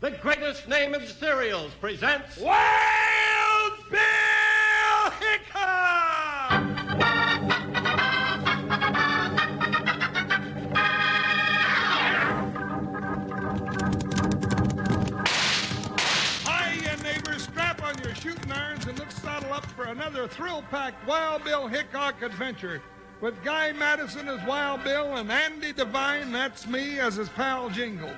the greatest name in cereals, presents Wild Bill Hickok! Hiya, neighbors. Strap on your shooting irons and let's saddle up for another thrill-packed Wild Bill Hickok adventure. With Guy Madison as Wild Bill and Andy Devine, that's me, as his pal Jingles.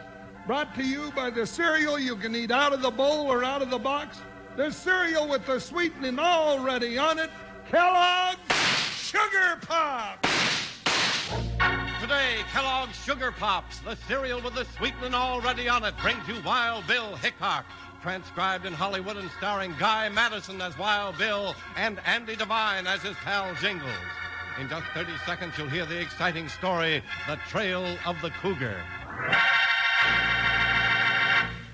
Brought to you by the cereal you can eat out of the bowl or out of the box. The cereal with the sweetening already on it, Kellogg's Sugar Pops. Today, Kellogg's Sugar Pops, the cereal with the sweetening already on it, brings you Wild Bill Hickok, transcribed in Hollywood and starring Guy Madison as Wild Bill and Andy Devine as his pal Jingles. In just 30 seconds, you'll hear the exciting story, The Trail of the Cougar.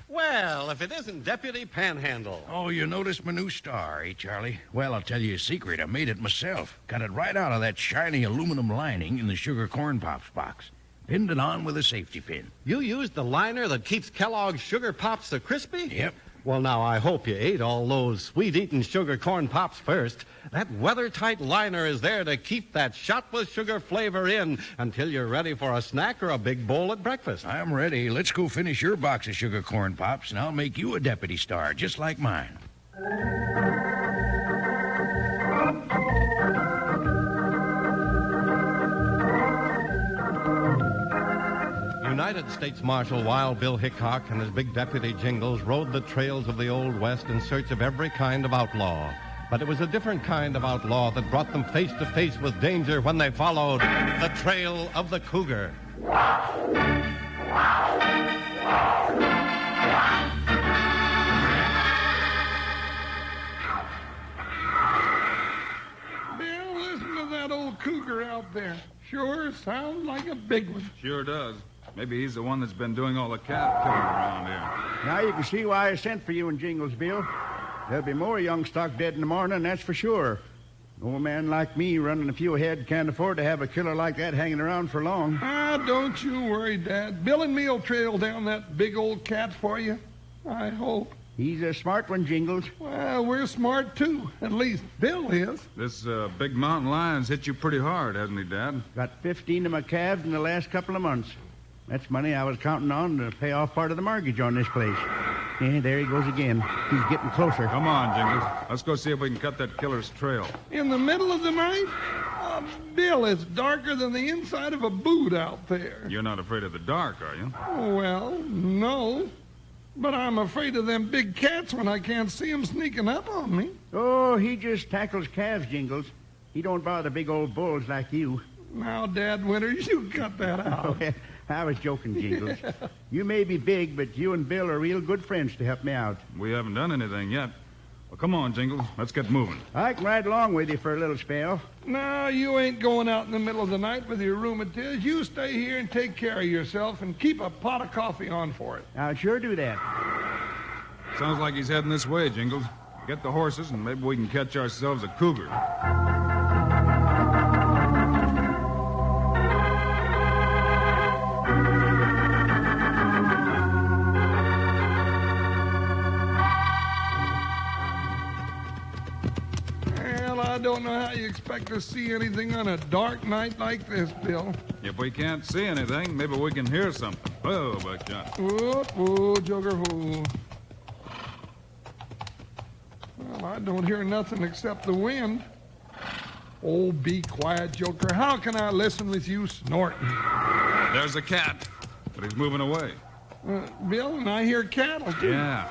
Well, if it isn't Deputy Panhandle. Oh, you noticed my new star, eh, Charlie? Well, I'll tell you a secret. I made it myself. Cut it right out of that shiny aluminum lining in the Sugar Corn Pops box. Pinned it on with a safety pin. You used the liner that keeps Kellogg's Sugar Pops so crispy? Yep. Well, now, I hope you ate all those sweet-eating sugar corn pops first. That weather-tight liner is there to keep that shot with sugar flavor in until you're ready for a snack or a big bowl at breakfast. I'm ready. Let's go finish your box of Sugar Corn Pops, and I'll make you a deputy star, just like mine. United States Marshal Wild Bill Hickok and his big deputy Jingles rode the trails of the Old West in search of every kind of outlaw. But it was a different kind of outlaw that brought them face to face with danger when they followed the Trail of the Cougar. Bill, listen to that old cougar out there. Sure sounds like a big one. Sure does. Maybe he's the one that's been doing all the cat killing around here. Now you can see why I sent for you and Jingles, Bill. There'll be more young stock dead in the morning, that's for sure. An old man like me running a few ahead can't afford to have a killer like that hanging around for long. Ah, don't you worry, Dad. Bill and me'll trail down that big old cat for you. I hope. He's a smart one, Jingles. Well, we're smart, too. At least Bill is. This big mountain lion's hit you pretty hard, hasn't he, Dad? Got 15 of my calves in the last couple of months. That's money I was counting on to pay off part of the mortgage on this place. Yeah, there he goes again. He's getting closer. Come on, Jingles. Let's go see if we can cut that killer's trail. In the middle of the night? Bill, it's darker than the inside of a boot out there. You're not afraid of the dark, are you? Well, no. But I'm afraid of them big cats when I can't see them sneaking up on me. Oh, he just tackles calves, Jingles. He don't bother big old bulls like you. Now, Dad Winters, you cut that out. I was joking, Jingles. You may be big, but you and Bill are real good friends to help me out. We haven't done anything yet. Well, come on, Jingles. Let's get moving. I can ride along with you for a little spell. No, you ain't going out in the middle of the night with your rheumatiz. You stay here and take care of yourself and keep a pot of coffee on for it. I'll sure do that. Sounds like he's heading this way, Jingles. Get the horses, and maybe we can catch ourselves a cougar. I don't know how you expect to see anything on a dark night like this, Bill. If we can't see anything, maybe we can hear something. Whoa, Buckshot. Whoa, Joker, whoa. Well, I don't hear nothing except the wind. Oh, be quiet, Joker. How can I listen with you snorting? There's a cat, but he's moving away. Bill, and I hear cattle, too. Yeah.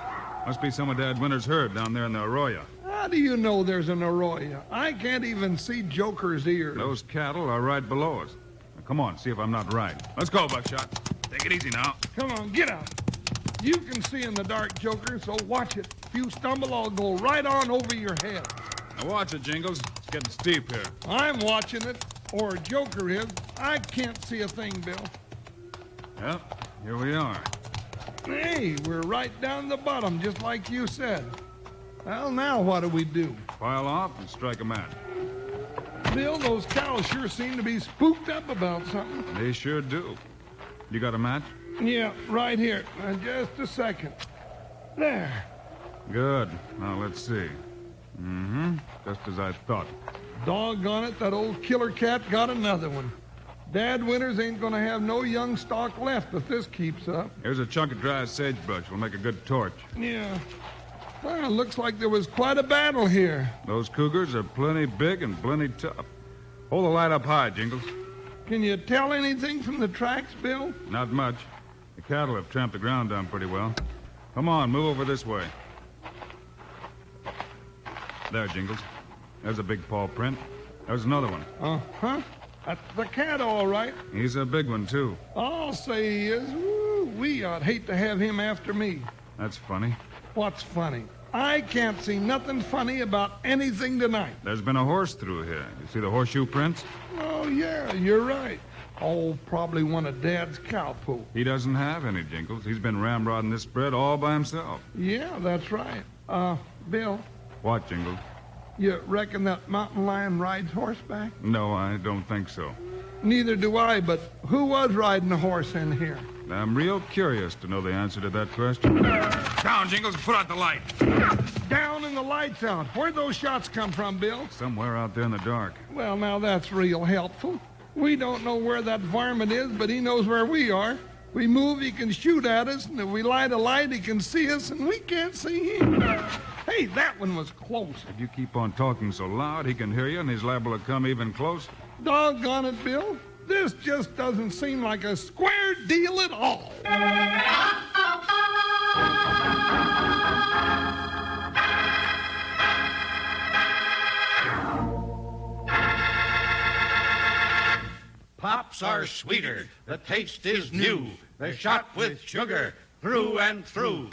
Must be some of Dad Winter's herd down there in the arroyo. How do you know there's an arroyo? I can't even see Joker's ears. Those cattle are right below us. Now, come on, see if I'm not right. Let's go, Buckshot. Take it easy now. Come on, get out. You can see in the dark, Joker, so watch it. If you stumble, I'll go right on over your head. Now watch it, Jingles. It's getting steep here. I'm watching it, or Joker is. I can't see a thing, Bill. Yep, here we are. Hey, we're right down the bottom, just like you said. Well, now what do we do? Pile off and strike a match. Bill, those cows sure seem to be spooked up about something. They sure do. You got a match? Yeah, right here. Just a second. There. Good. Now, let's see. Mm-hmm. Just as I thought. Doggone it, that old killer cat got another one. Dad Winters ain't gonna have no young stock left if this keeps up. Here's a chunk of dry sagebrush. We'll make a good torch. Yeah. Well, it looks like there was quite a battle here. Those cougars are plenty big and plenty tough. Hold the light up high, Jingles. Can you tell anything from the tracks, Bill? Not much. The cattle have tramped the ground down pretty well. Come on, move over this way. There, Jingles. There's a big paw print. There's another one. Uh-huh. That's the cat, all right. He's a big one, too. I'll say he is. Woo-wee, I'd hate to have him after me. That's funny. What's funny? I can't see nothing funny about anything tonight. There's been a horse through here. You see the horseshoe prints? Oh, yeah, you're right. Oh, probably one of Dad's cow poo. He doesn't have any, Jingles. He's been ramrodding this spread all by himself. Yeah, that's right. Bill, What, Jingles? you reckon that mountain lion rides horseback? No, I don't think so. Neither do I, but who was riding a horse in here? I'm real curious to know the answer to that question. Down, Jingles. Put out the light. Down and the lights out. Where'd those shots come from, Bill? Somewhere out there in the dark. Well, now that's real helpful. We don't know where that varmint is, but he knows where we are. We move, he can shoot at us, and if we light a light, he can see us, and we can't see him. Hey, that one was close. If you keep on talking so loud, he can hear you, and he's liable to come even closer. Doggone it, Bill. This just doesn't seem like a square deal at all. Pops are sweeter. The taste is new. They're shot with sugar through and through.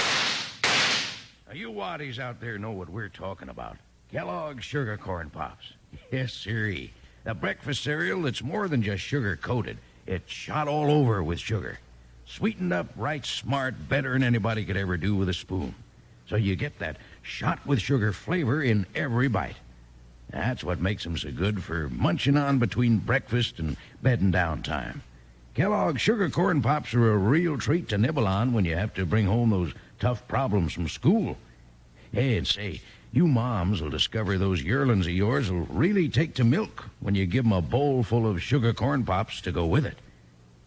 Now, you waddies out there know what we're talking about. Kellogg's Sugar Corn Pops. Yes, sirree. The breakfast cereal that's more than just sugar-coated. It's shot all over with sugar. Sweetened up right smart, better than anybody could ever do with a spoon. So you get that shot with sugar flavor in every bite. That's what makes them so good for munching on between breakfast and bedding down time. Kellogg's Sugar Corn Pops are a real treat to nibble on when you have to bring home those tough problems from school. Hey, and say, you moms will discover those yearlings of yours will really take to milk when you give them a bowl full of Sugar Corn Pops to go with it.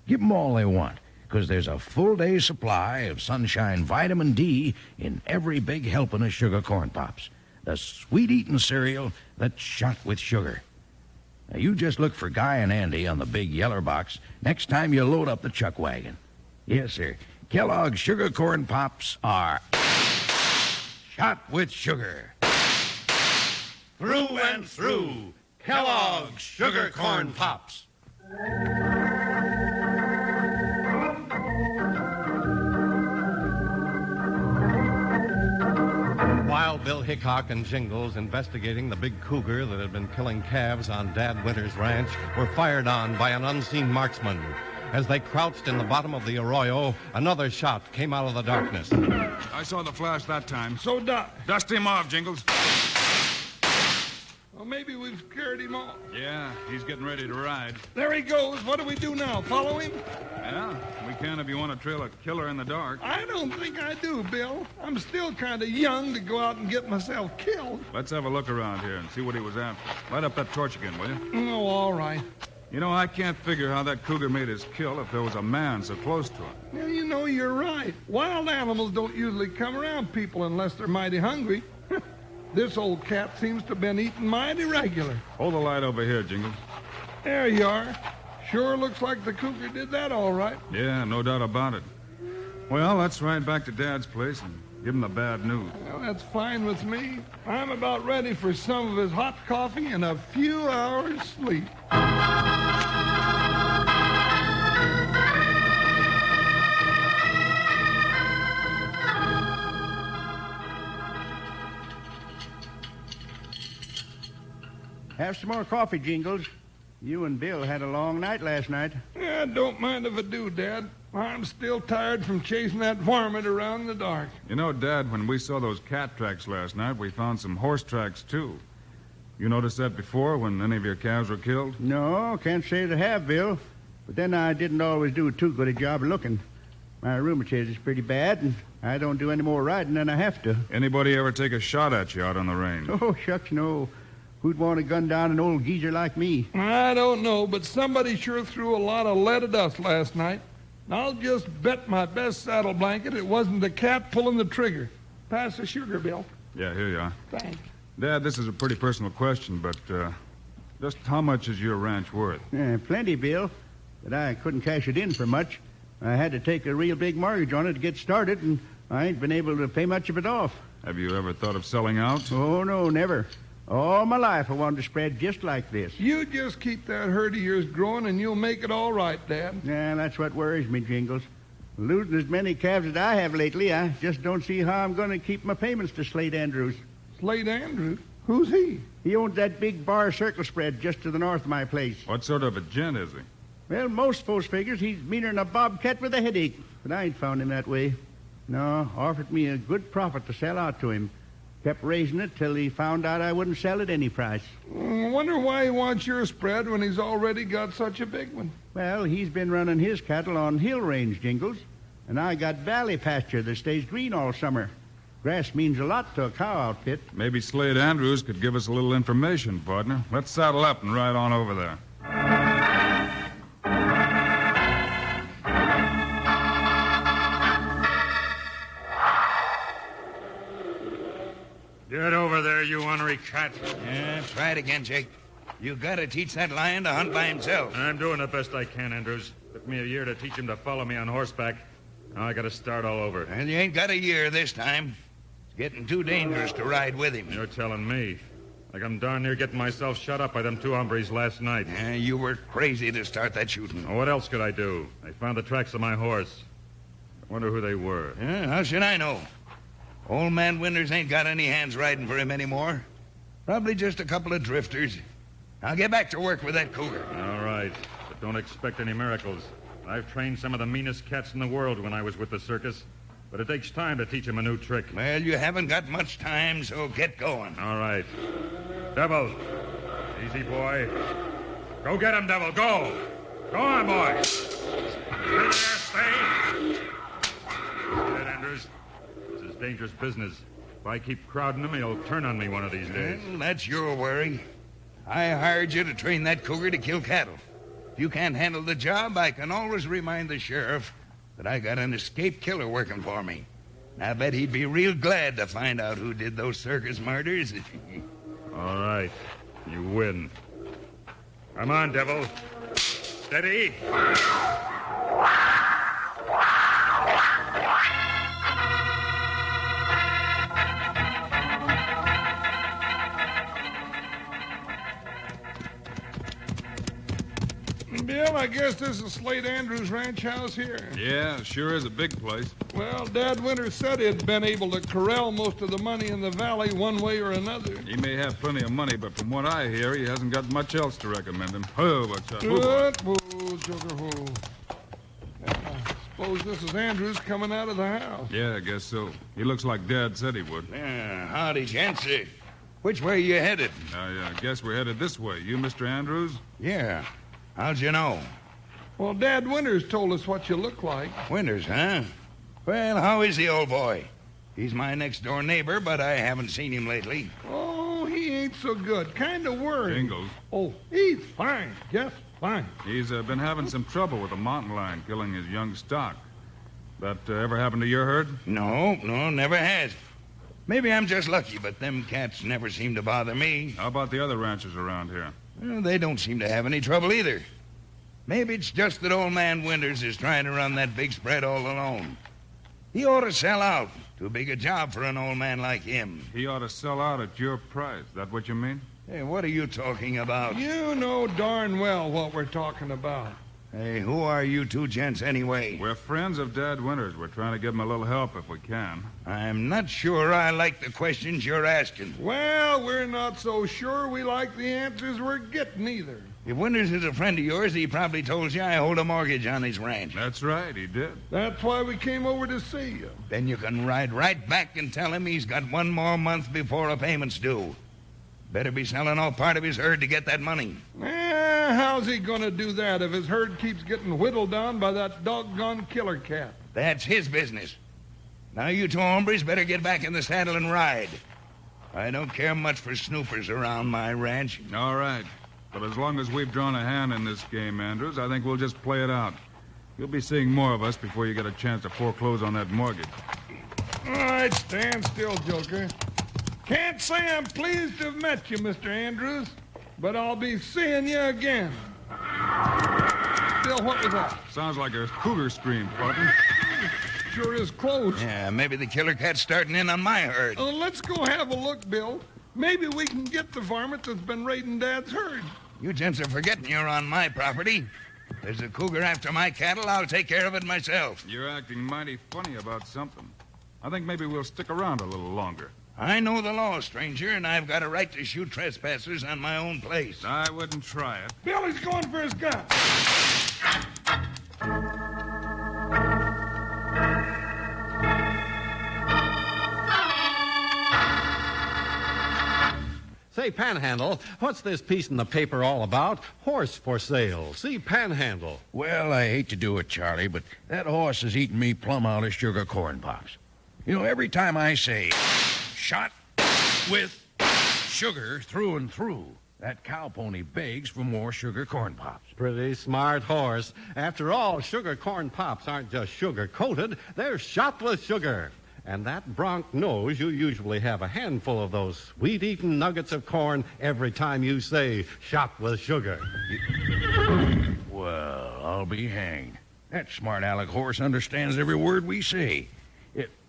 Give them all they want, because there's a full day's supply of sunshine vitamin D in every big helping of Sugar Corn Pops. The sweet-eating cereal that's shot with sugar. Now, you just look for Guy and Andy on the big yeller box next time you load up the chuck wagon. Yes, sir. Kellogg's Sugar Corn Pops are shot with sugar. Through and through. Kellogg's Sugar Corn Pops. Wild Bill Hickok and Jingles, investigating the big cougar that had been killing calves on Dad Winters' ranch, were fired on by an unseen marksman. As they crouched in the bottom of the arroyo, another shot came out of the darkness. I saw the flash that time. So, Dust him off, Jingles. well, maybe we've scared him off. Yeah, he's getting ready to ride. There he goes. What do we do now? Follow him? Yeah, we can if you want to trail a killer in the dark. I don't think I do, Bill. I'm still kind of young to go out and get myself killed. Let's have a look around here and see what he was after. Light up that torch again, will you? Oh, all right. You know, I can't figure how that cougar made his kill if there was a man so close to him. Now, you know, you're right. Wild animals don't usually come around people unless they're mighty hungry. This old cat seems to have been eating mighty regular. Hold the light over here, Jingles. There you are. Sure looks like the cougar did that all right. Yeah, no doubt about it. Well, let's ride back to Dad's place and give him the bad news. Well, that's fine with me. I'm about ready for some of his hot coffee and a few hours sleep. Have some more coffee, Jingles. You and Bill had a long night last night. Yeah, don't mind if I do, Dad. I'm still tired from chasing that varmint around in the dark. You know, Dad, when we saw those cat tracks last night, we found some horse tracks, too. You noticed that before when any of your calves were killed? No, can't say that I have, Bill. But then I didn't always do too good a job of looking. My rheumatism is pretty bad, and I don't do any more riding than I have to. Anybody ever take a shot at you out on the range? Oh, shucks, no. Who'd want to gun down an old geezer like me? I don't know, but somebody sure threw a lot of lead at us last night. I'll just bet my best saddle blanket it wasn't the cat pulling the trigger. Pass the sugar, Bill. Yeah, here you are. Thanks. Dad, this is a pretty personal question, but just how much is your ranch worth? Plenty, Bill. But I couldn't cash it in for much. I had to take a real big mortgage on it to get started, and I ain't been able to pay much of it off. Have you ever thought of selling out? Oh, no, never. All my life I wanted to spread just like this. You just keep that herd of yours growing, and you'll make it all right, Dad. Yeah, that's what worries me, Jingles. Losing as many calves as I have lately, I just don't see how I'm going to keep my payments to Slade Andrews. Slade Andrews? Who's he? He owns that big bar circle spread just to the north of my place. What sort of a gent is he? Well, most folks figures he's meaner than a bobcat with a headache, but I ain't found him that way. No, offered me a good profit to sell out to him. Kept raising it till he found out I wouldn't sell at any price. Wonder why he wants your spread when he's already got such a big one. Well, he's been running his cattle on hill range, Jingles, and I got valley pasture that stays green all summer. Grass means a lot to a cow outfit. Maybe Slade Andrews could give us a little information, partner. Let's saddle up and ride on over there. Get over there, you ornery cat. Yeah, try it again, Jake. You gotta teach that lion to hunt by himself. I'm doing the best I can, Andrews. Took me a year to teach him to follow me on horseback. Now I gotta start all over. And you ain't got a year this time. It's getting too dangerous to ride with him. You're telling me. Like I'm darn near getting myself shut up by them two hombres last night. Yeah, you were crazy to start that shooting. Well, what else could I do? They found the tracks of my horse. I wonder who they were. Yeah, how should I know? Old man Winters ain't got any hands riding for him anymore. Probably just a couple of drifters. I'll get back to work with that cougar. All right, but don't expect any miracles. I've trained some of the meanest cats in the world when I was with the circus, but it takes time to teach them a new trick. Well, you haven't got much time, so get going. All right. Devil. Easy, boy. Go get him, Devil. Go. Go on, boy. Stay there. Stay. Get it, Andrews. This is dangerous business. If I keep crowding him, he'll turn on me one of these days. Well, that's your worry. I hired you to train that cougar to kill cattle. If you can't handle the job, I can always remind the sheriff that I got an escaped killer working for me. I bet he'd be real glad to find out who did those circus murders. All right. You win. Come on, Devil. Steady. Bill, I guess this is Slade Andrews' ranch house here. Yeah, it sure is a big place. Well, Dad Winters said he'd been able to corral most of the money in the valley one way or another. He may have plenty of money, but from what I hear, he hasn't got much else to recommend him. Oh, what's that? Good, whoa, Joker, whoa. I suppose this is Andrews coming out of the house. Yeah, I guess so. He looks like Dad said he would. Yeah, howdy, gents. Which way you headed? I guess we're headed this way. You, Mr. Andrews? Yeah. How'd you know? Well, Dad Winters told us what you look like. Winters, huh? Well, how is the old boy? He's my next-door neighbor, but I haven't seen him lately. Oh, he ain't so good. Kind of worried. Jingles. Oh, he's fine. Just fine. He's been having some trouble with a mountain lion killing his young stock. That ever happened to your herd? No, never has. Maybe I'm just lucky, but them cats never seem to bother me. How about the other ranchers around here? Well, they don't seem to have any trouble either. Maybe it's just that old man Winters is trying to run that big spread all alone. He ought to sell out. Too big a job for an old man like him. He ought to sell out at your price. That what you mean? Hey, what are you talking about? You know darn well what we're talking about. Hey, who are you two gents anyway? We're friends of Dad Winters. We're trying to give him a little help if we can. I'm not sure I like the questions you're asking. Well, we're not so sure we like the answers we're getting either. If Winters is a friend of yours, he probably told you I hold a mortgage on his ranch. That's right, he did. That's why we came over to see you. Then you can ride right back and tell him he's got one more month before a payment's due. Better be selling off part of his herd to get that money. How's he gonna do that if his herd keeps getting whittled down by that doggone killer cat? That's his business. Now you two hombres better get back in the saddle and ride. I don't care much for snoopers around my ranch. All right. But as long as we've drawn a hand in this game, Andrews, I think we'll just play it out. You'll be seeing more of us before you get a chance to foreclose on that mortgage. All right, stand still, Joker. Can't say I'm pleased to have met you, Mr. Andrews, but I'll be seeing you again. Bill, what was that? Sounds like a cougar scream, partner. Sure is close. Yeah, maybe the killer cat's starting in on my herd. Let's go have a look, Bill. Maybe we can get the varmint that's been raiding Dad's herd. You gents are forgetting you're on my property. There's a cougar after my cattle. I'll take care of it myself. You're acting mighty funny about something. I think maybe we'll stick around a little longer. I know the law, stranger, and I've got a right to shoot trespassers on my own place. I wouldn't try it. Bill, he's going for his gun. Say, Panhandle, what's this piece in the paper all about? Horse for sale. See Panhandle. Well, I hate to do it, Charlie, but that horse is eating me plumb out of sugar corn pops. You know, every time I say, shot with sugar through and through, that cow pony begs for more sugar corn pops. Pretty smart horse. After all, sugar corn pops aren't just sugar-coated. They're shot with sugar. And that bronc knows you usually have a handful of those sweet-eating nuggets of corn every time you say, shot with sugar. Well, I'll be hanged. That smart aleck horse understands every word we say.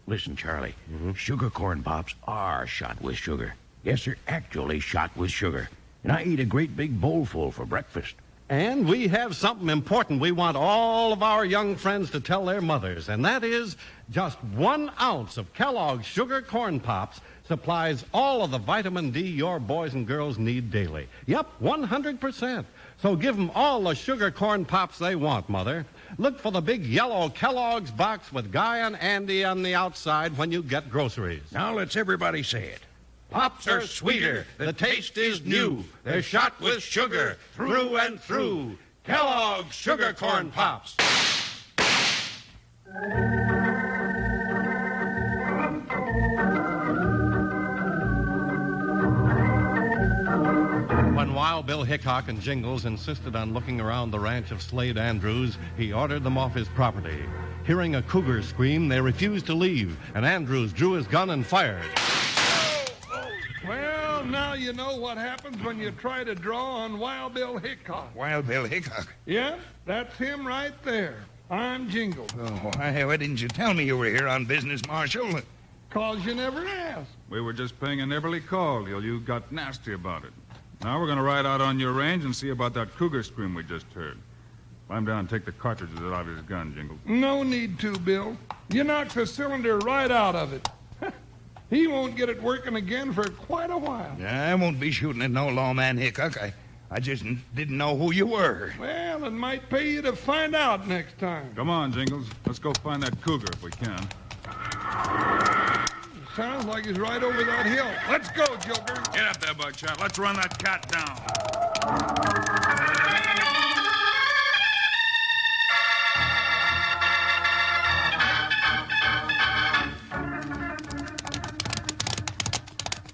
Listen, Charlie, sugar corn pops are shot with sugar. Yes, they're actually shot with sugar. And I eat a great big bowlful for breakfast. And we have something important we want all of our young friends to tell their mothers, and that is just 1 ounce of Kellogg's Sugar Corn Pops supplies all of the vitamin D your boys and girls need daily. Yep, 100%. So give them all the sugar corn pops they want, Mother. Look for the big yellow Kellogg's box with Guy and Andy on the outside when you get groceries. Now let's everybody say it. Pops are sweeter. The taste is new. They're shot with sugar through and through. Kellogg's Sugar Corn Pops. When Wild Bill Hickok and Jingles insisted on looking around the ranch of Slade Andrews, he ordered them off his property. Hearing a cougar scream, they refused to leave, and Andrews drew his gun and fired. Well, now you know what happens when you try to draw on Wild Bill Hickok. Wild Bill Hickok? Yeah, that's him right there. I'm Jingles. Oh, why didn't you tell me you were here on business, Marshal? 'Cause you never asked. We were just paying a neighborly call till you got nasty about it. Now we're going to ride out on your range and see about that cougar scream we just heard. Climb down and take the cartridges out of his gun, Jingles. No need to, Bill. You knocked the cylinder right out of it. He won't get it working again for quite a while. I won't be shooting at no lawman, Hickok. I just didn't know who you were. Well, it might pay you to find out next time. Come on, Jingles. Let's go find that cougar if we can. Sounds like he's right over that hill. Let's go, Joker. Get up there, Buckshot. Let's run that cat down.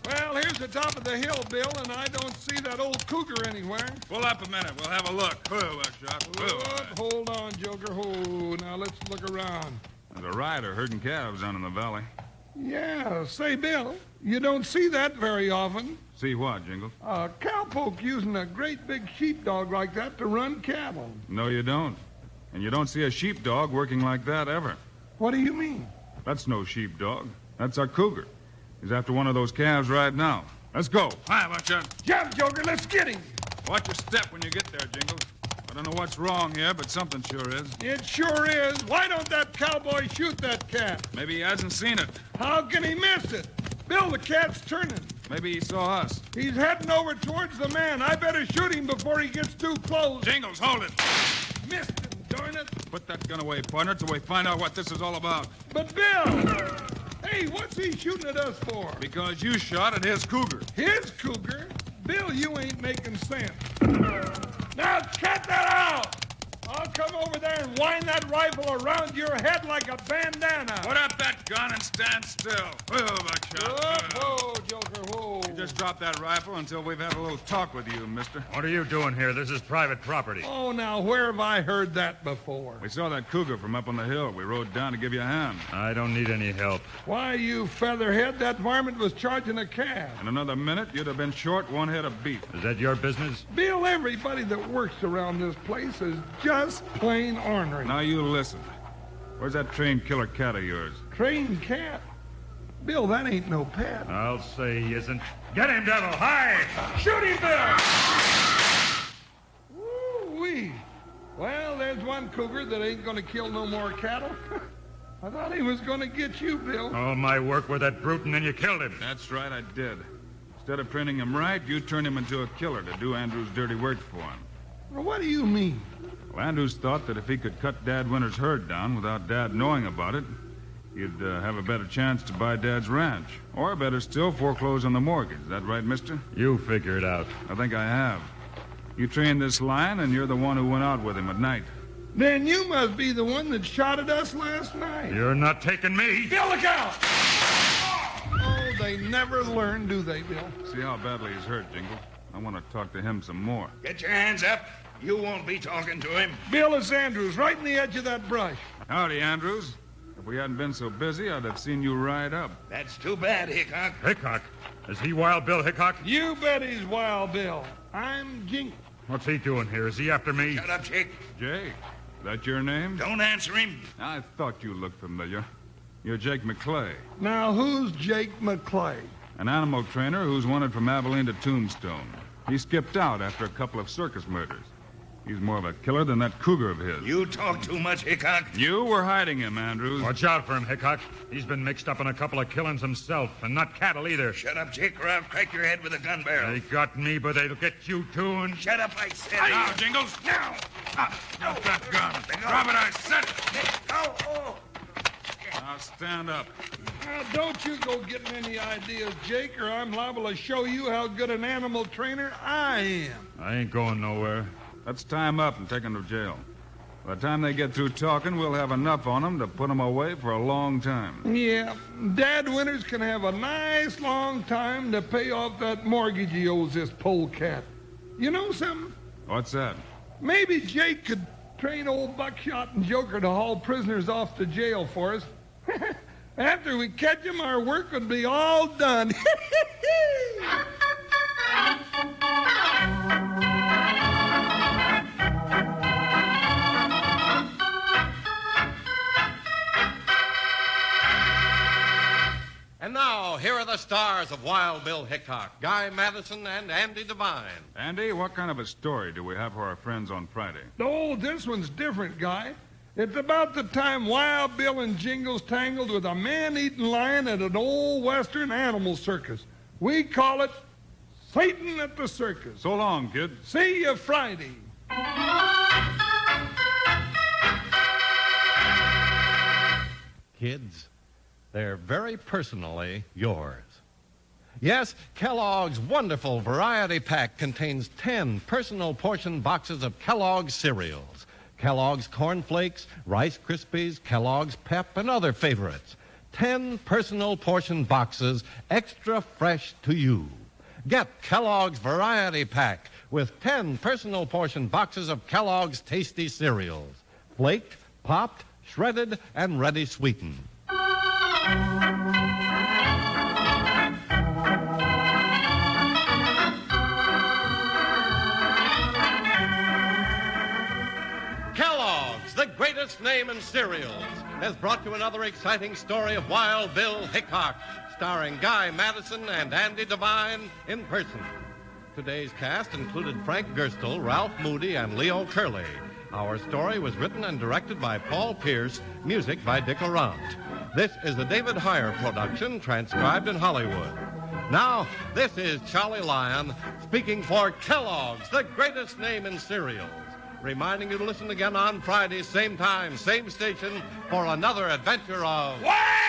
Well, here's the top of the hill, Bill, and I don't see that old cougar anywhere. Pull up a minute. We'll have a look. Whoa, Buckshot. Whoa. Hold on, Joker. Now let's look around. There's a rider herding calves down in the valley. Yeah, say, Bill, you don't see that very often. See what, Jingles? A cowpoke using a great big sheepdog like that to run cattle. No, you don't. And you don't see a sheepdog working like that ever. What do you mean? That's no sheepdog. That's our cougar. He's after one of those calves right now. Let's go. Hi, Buckshot. Jump, Joker, let's get him. Watch your step when you get there, Jingles. I don't know what's wrong here, but something sure is. It sure is. Why don't that cowboy shoot that cat? Maybe he hasn't seen it. How can he miss it? Bill, the cat's turning. Maybe he saw us. He's heading over towards the man. I better shoot him before he gets too close. Jingles, hold it. Missed him, darn it. Put that gun away, partner, till we find out what this is all about. But Bill, hey, what's he shooting at us for? Because you shot at his cougar. His cougar? Bill, you ain't making sense. Now cut that out! I'll come over there and wind that rifle around your head like a bandana. Put up that gun and stand still. Whoa, buckshot. Whoa, Joker, whoa. You just drop that rifle until we've had a little talk with you, mister. What are you doing here? This is private property. Oh, now, where have I heard that before? We saw that cougar from up on the hill. We rode down to give you a hand. I don't need any help. Why, you featherhead, that varmint was charging a cab. In another minute, you'd have been short one head of beef. Is that your business? Bill, everybody that works around this place is just plain ornery. Now you listen. Where's that trained killer cat of yours? Trained cat? Bill, that ain't no pet. I'll say he isn't. Get him, devil! Hide! Shoot him, Bill! Woo-wee. Well, there's one cougar that ain't gonna kill no more cattle. I thought he was gonna get you, Bill. All my work with that brute, and then you killed him. That's right, I did. Instead of training him right, you turned him into a killer to do Andrew's dirty work for him. Well, what do you mean? Well, Andrews thought that if he could cut Dad Winter's herd down without Dad knowing about it, he'd have a better chance to buy Dad's ranch. Or better still, foreclose on the mortgage. Is that right, mister? You figure it out. I think I have. You trained this lion, and you're the one who went out with him at night. Then you must be the one that shot at us last night. You're not taking me. Bill, look out! Oh, they never learn, do they, Bill? See how badly he's hurt, Jingles. I want to talk to him some more. Get your hands up. You won't be talking to him. Bill, it's Andrews, right in the edge of that brush. Howdy, Andrews. If we hadn't been so busy, I'd have seen you ride up. That's too bad, Hickok. Hickok? Is he Wild Bill Hickok? You bet he's Wild Bill. I'm Jingles. What's he doing here? Is he after me? Shut up, Jake. Jake, that your name? Don't answer him. I thought you looked familiar. You're Jake McClay, Now, who's Jake McClay? an animal trainer who's wanted from Abilene to Tombstone. He skipped out after a couple of circus murders. He's more of a killer than that cougar of his. You talk too much, Hickok. You were hiding him, Andrews. Watch out for him, Hickok. He's been mixed up in a couple of killings himself, and not cattle either. Shut up, Jake, or I'll crack your head with a gun barrel. They got me, but they'll get you too, and... Shut up, I said. Now, Jingles. Now. Drop that gun. Drop it, I said. Oh. Now stand up. Now, don't you go getting any ideas, Jake, or I'm liable to show you how good an animal trainer I am. I ain't going nowhere. Let's tie him up and take him to jail. By the time they get through talking, we'll have enough on them to put them away for a long time. Yeah, Dad Winters can have a nice long time to pay off that mortgage he owes this polecat. You know something? What's that? Maybe Jake could train old Buckshot and Joker to haul prisoners off to jail for us. After we catch them, our work would be all done. And now, here are the stars of Wild Bill Hickok, Guy Madison, and Andy Devine. Andy, what kind of a story do we have for our friends on Friday? Oh, this one's different, Guy. It's about the time Wild Bill and Jingles tangled with a man-eating lion at an old western animal circus. We call it Satan at the Circus. So long, kid. See you Friday. Kids, they're very personally yours. Yes, Kellogg's wonderful variety pack contains 10 personal portion boxes of Kellogg's cereals. Kellogg's Corn Flakes, Rice Krispies, Kellogg's Pep, and other favorites. 10 personal portion boxes, extra fresh to you. Get Kellogg's Variety Pack with 10 personal portion boxes of Kellogg's tasty cereals. Flaked, popped, shredded, and ready sweetened. Kellogg's, the greatest name in cereals, has brought you another exciting story of Wild Bill Hickok, starring Guy Madison and Andy Devine in person. Today's cast included Frank Gerstle, Ralph Moody, and Leo Curley. Our story was written and directed by Paul Pierce, music by Dick Arant. This is a David Heyer production, transcribed in Hollywood. Now, this is Charlie Lyon speaking for Kellogg's, the greatest name in cereals, reminding you to listen again on Friday, same time, same station, for another adventure of... Wild